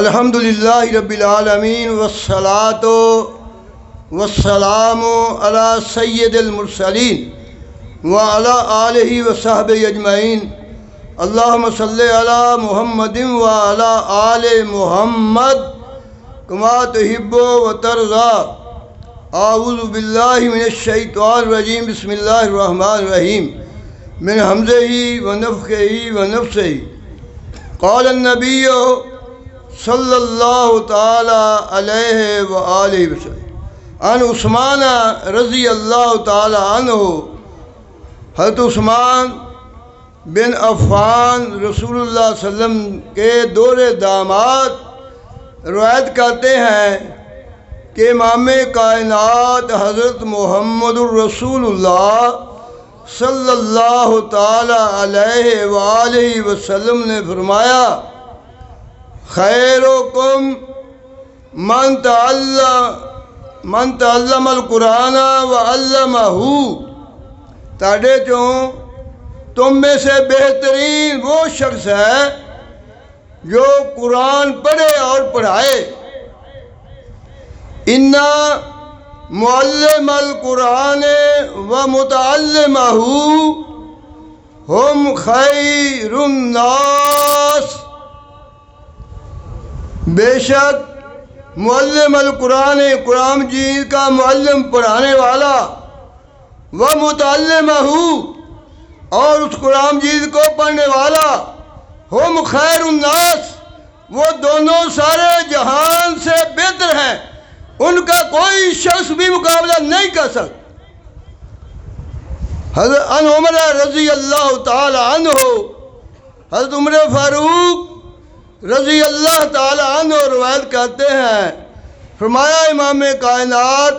الحمدللہ رب العالمین والصلاة والسلام علی سید المرسلین وعلی آلہ وصحبہ اجمعین اللہم صلی علی محمد وعلی آل محمد کما تحب و ترضا اعوذ باللہ من الشیطان الرجیم بسم اللہ الرحمن الرحیم من حمزہ و نفخہ و نفثہ قال النبی صلی اللہ تعالی علیہ وآلہ وسلم عن عثمان رضی اللہ تعالی عنہ حضرت عثمان بن عفان رسول اللہ صلی اللہ علیہ وسلم کے دور داماد روایت کرتے ہیں کہ امام کائنات حضرت محمد الرسول اللہ صلی اللہ تعالی علیہ وآلہ وسلم نے فرمایا خیرکم من تعلم القرآن وعلمہ تاڑے چوں تم میں سے بہترین وہ شخص ہے جو قرآن پڑھے اور پڑھائے اِنَّا معلم القرآن و متعلمہ ہم خیر الناس بے شک معلم القرآن قرآن مجید کا معلم پڑھانے والا و متعلمہ اور اس قرآن مجید کو پڑھنے والا ہم خیر الناس وہ دونوں سارے جہان سے بہتر ہیں، ان کا کوئی شخص بھی مقابلہ نہیں کر سکتا۔ حضرت عمر رضی اللہ تعالی عنہ حضرت عمر فاروق رضی اللہ تعالی عنہ روایت کرتے ہیں، فرمایا امام کائنات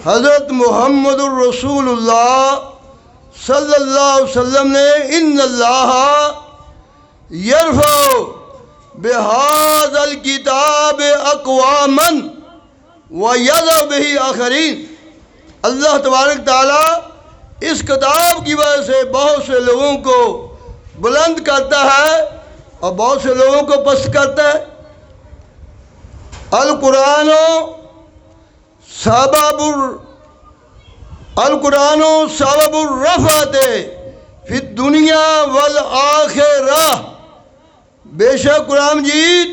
حضرت محمد الرسول اللہ صلی اللہ علیہ وسلم نے ان اللہ یرفع بہذا الکتاب اقواما وَيَضَعُ بِهِ آخَرِينَ اللہ تبارک تعالیٰ اس کتاب کی وجہ سے بہت سے لوگوں کو بلند کرتا ہے اور بہت سے لوگوں کو پست کرتا ہے۔ القرآن سبب الرفعت فی الدنیا والآخرہ بے شک قرآن مجید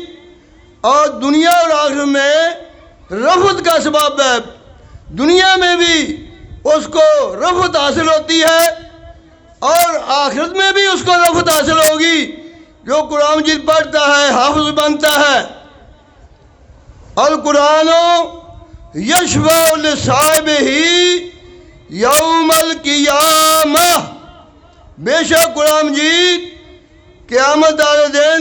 اور دنیا اور آخرت میں رفعت کا سبب ہے، دنیا میں بھی اس کو رفعت حاصل ہوتی ہے اور آخرت میں بھی اس کو رفعت حاصل ہوگی جو قرآن مجید پڑھتا ہے، حافظ بنتا ہے۔ القرآن یشفع لصاحبہ یوم القیامہ بے شک قرآن مجید قیامت والے دن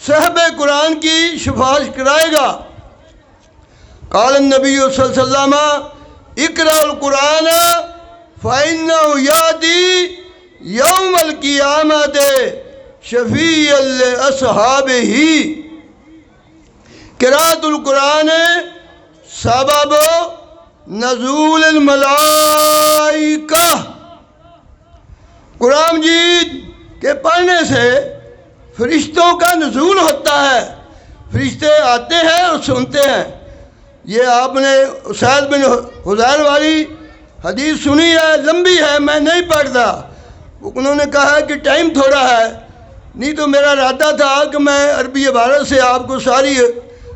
صاحب قرآن کی شفاعت کرائے گا۔ قال النبی صلی اللہ علیہ وسلم اقرأ القرآن فإنه یأتی یوم القیامت شفیعا لأصحابہ قراءۃ القرآن سبب نزول الملائکہ قرآن مجید کے پڑھنے سے فرشتوں کا نزول ہوتا ہے، فرشتے آتے ہیں اور سنتے ہیں۔ یہ آپ نے اسید بن حضیر والی حدیث سنی ہے، لمبی ہے، میں نہیں پڑھتا، انہوں نے کہا کہ ٹائم تھوڑا ہے، نہیں تو میرا ارادہ تھا کہ میں عربی عبارت سے آپ کو ساری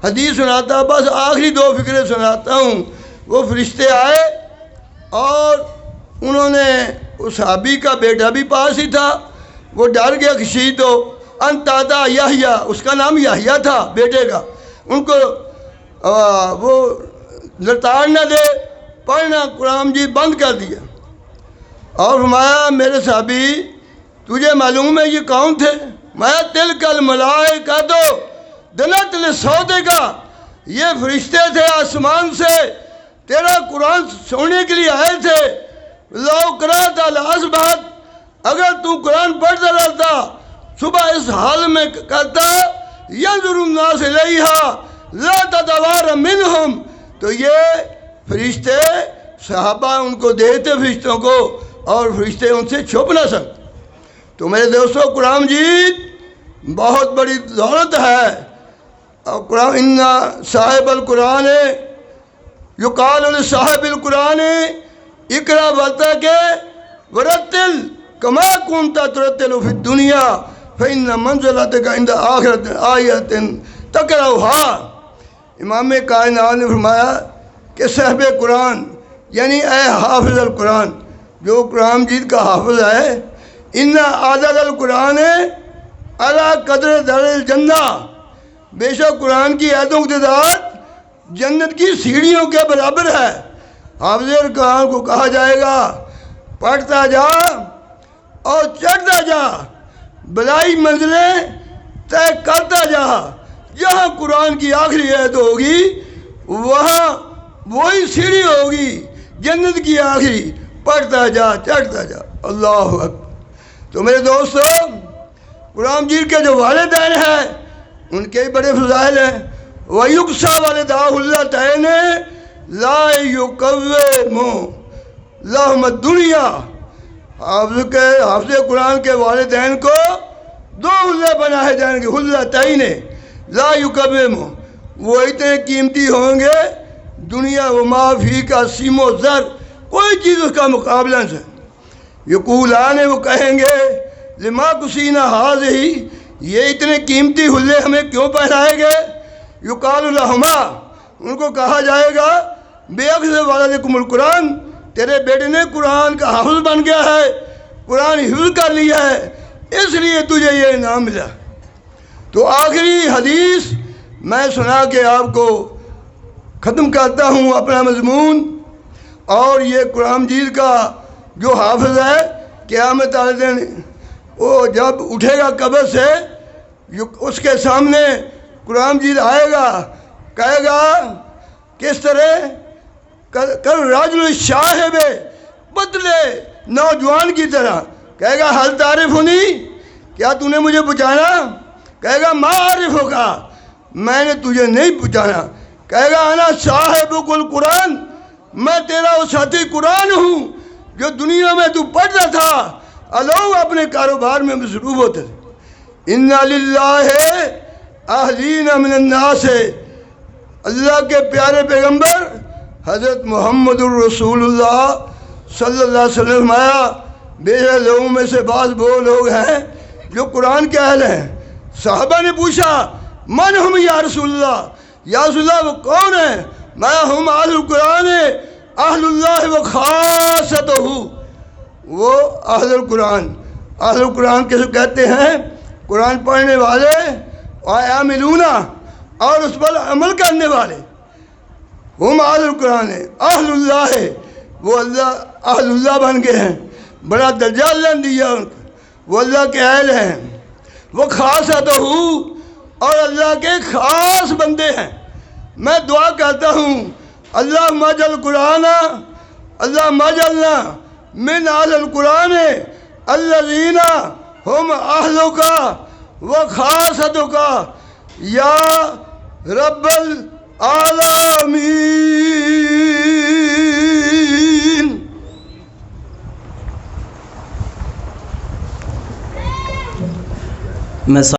حدیث سناتا، بس آخری دو فقرے سناتا ہوں۔ وہ فرشتے آئے اور انہوں نے اس صحابی کا بیٹا بھی پاس ہی تھا، وہ ڈر گیا کسی تو انتادا یحییٰ، اس کا نام یحییٰ تھا بیٹے کا، ان کو وہ لتاڑ نہ دے، پڑھنا قرآن جی بند کر دیا اور فرمایا میرے صحابی تجھے معلوم ہے یہ کون تھے؟ میں تلک الملائکۃ دنت لصوتک یہ فرشتے تھے آسمان سے تیرا قرآن سننے کے لیے آئے تھے۔ لو قرأت الأصبح اگر تو قرآن پڑھتا رہتا صبح اس حال میں کرتا ینظر الناس الیہا لا تتوار منہم تو یہ فرشتے صحابہ ان کو دیتے فرشتوں کو اور فرشتے ان سے چھپ نہ سکتے۔ تو میرے دوستو قرآن مجید بہت بڑی دولت ہے. اور قرآن ان صاحب القرآن یقال لصاحب القرآن اقرا ورتقِ ورتل کما کنت ترتل فی الدنیا فإن منزلتک عند آخرۃ آیۃ تقرأها. امام کائنات نے فرمایا کہ صاحب قرآن یعنی اے حافظ القرآن، جو قرآن مجید کا حافظ ہے، ان عدد القرآن علی قدر در الجنہ، بے شک قرآن کی آیتوں کی تعداد جنت کی سیڑھیوں کے برابر ہے. حافظ قرآن کو کہا جائے گا پڑھتا جا اور چڑھتا جا، بلائی منزلیں طے کرتا جا. جہاں قرآن کی آخری آیت ہوگی وہاں وہی سیڑھی ہوگی جنت کی آخری. پڑھتا جا چڑھتا جا. اللہ اکبر. تو میرے دوستو، قرآن مجید کے جو والدین ہیں ان کے بڑے فضائل ہیں. وَيُقْسَى وَالِدَاهُ اللَّتَيْنِ لَا يُقَوِّمُ لَهُمَا الدُّنْيَا. حافظ قرآن کے والدین کو دو حلے بنائے جائیں گے. حلتین لا یقوم، وہ اتنے قیمتی ہوں گے دنیا و ما فی کا سیم و زر، کوئی چیز اس کا مقابلہ نہیں. یقولان، وہ کہیں گے لما کسینا ہذہ، یہ اتنے قیمتی حلے ہمیں کیوں پہنائے گئے. یقال لہما، ان کو کہا جائے گا بے اخذ ولدکم القرآن، تیرے بیٹے نے قرآن کا حافظ بن گیا ہے، قرآن حفظ کر لیا ہے، اس لیے تجھے یہ انعام ملا. تو آخری حدیث میں سنا کے آپ کو ختم کرتا ہوں اپنا مضمون. اور یہ قرآن مجید کا جو حافظ ہے قیامت والے دن وہ جب اٹھے گا قبر سے، اس کے سامنے قرآن مجید آئے گا، کہے گا کس طرح کل راجل شاہب بدلے نوجوان کی طرح، کہے گا حل تعریف ہونی، کیا تو نے مجھے پہچانا؟ کہے گا ما عارف ہوگا، میں نے تجھے نہیں پہچانا. کہے گا انا صاحب القرآن، میں تیرا وہ ساتھی قرآن ہوں جو دنیا میں تو پڑھتا تھا، لوگ اپنے کاروبار میں مصروف ہوتے تھے. انا للہ اہلین من الناس، اللہ کے پیارے پیغمبر حضرت محمد الرسول اللہ صلی اللہ علیہ وسلم فرمایا بے شک لوگوں میں سے بعض وہ لوگ ہیں جو قرآن کے اہل ہیں. صحابہ نے پوچھا من ہم یا رسول اللہ، یا رسول اللہ وہ کون ہیں؟ میں ہم اہل القرآن اہل اللہ و خاصتہ، وہ اہل القرآن. اہل القرآن کیسے کہتے ہیں؟ قرآن پڑھنے والے عاملون، اور اس پر عمل کرنے والے. ہم اہل القرآن اہل اللہ، وہ اللہ اہل اللہ بن گئے ہیں، بڑا درجہ اللہ نے دیا ان کو، وہ اللہ کے اہل ہیں. وہ خاصتہ، اور اللہ کے خاص بندے ہیں. میں دعا کرتا ہوں اللہ مجل قرآن، اللہ مجلنا من اہل القرآن الذین ہم اہلک و خاصتک یا رب العالمین. میں